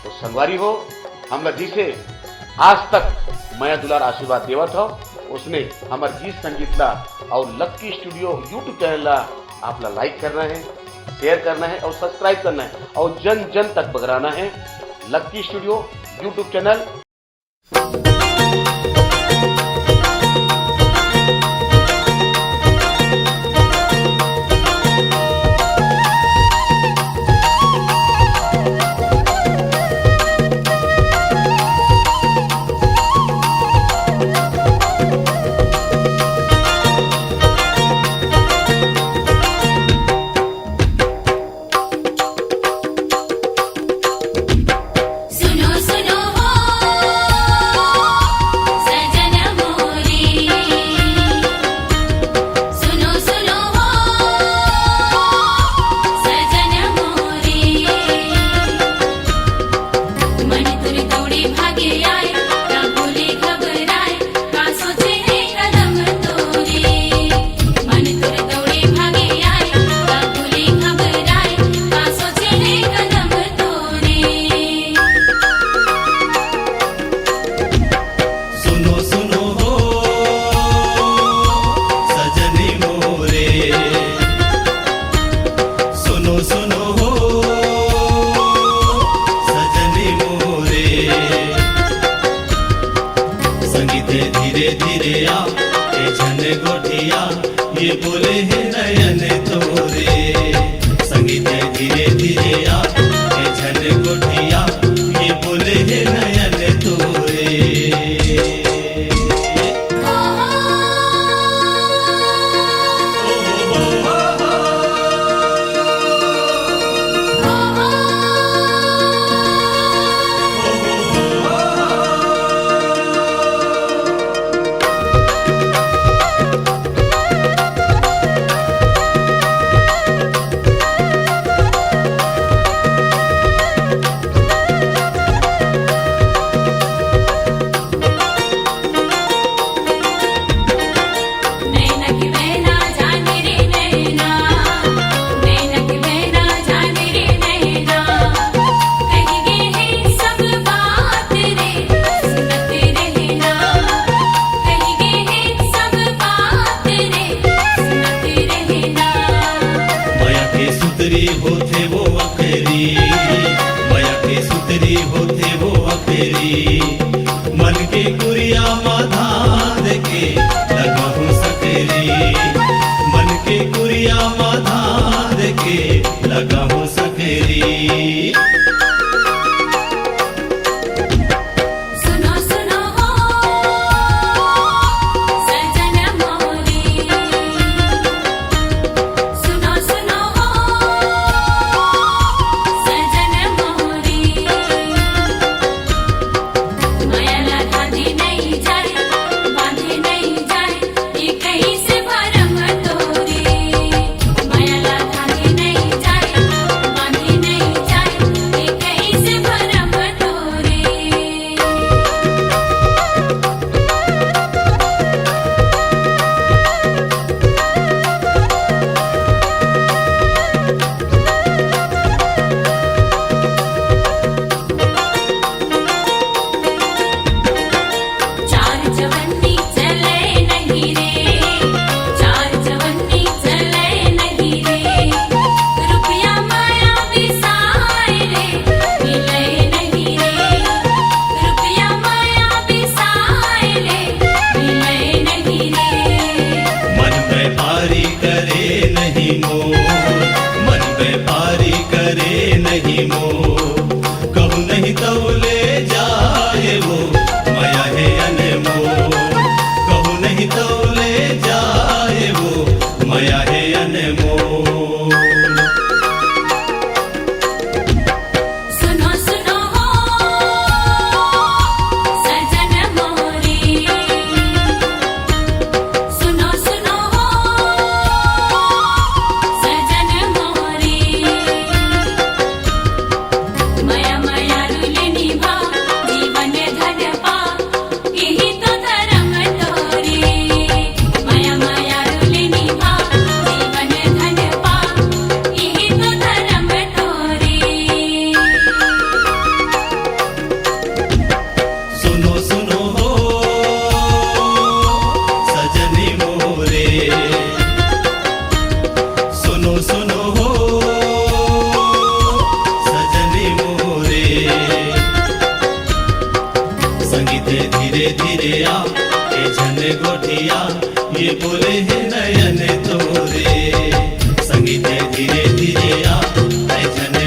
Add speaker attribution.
Speaker 1: तो संगवारी हो हमला जिसे आज तक मैं दुलार आशीर्वाद देवत हो उसने हमारे गीत संगीत ला और लक्की स्टूडियो यूट्यूब चैनल ला आपला लाइक करना है, शेयर करना है और सब्सक्राइब करना है और जन जन तक बगराना है। Lucky studio YouTube channel.
Speaker 2: धीरे धीरे आ झन गोठिया ये बोले है नयन तोरे। संगीत धीरे धीरे आ झन गोठिया ये बोले है नयन तोरे। होते वो अखेरी माया के सुतरी होते वो अखेरी। मन के कुरिया माधा देखे लगा हूँ सकेरी। मन के कुरिया माधा देखे लगा हूँ सकेरी। धीरे धीरे आ ए झन गोठिया ये बोले है नयन तोरे संगीत धीरे धीरे आ ए झन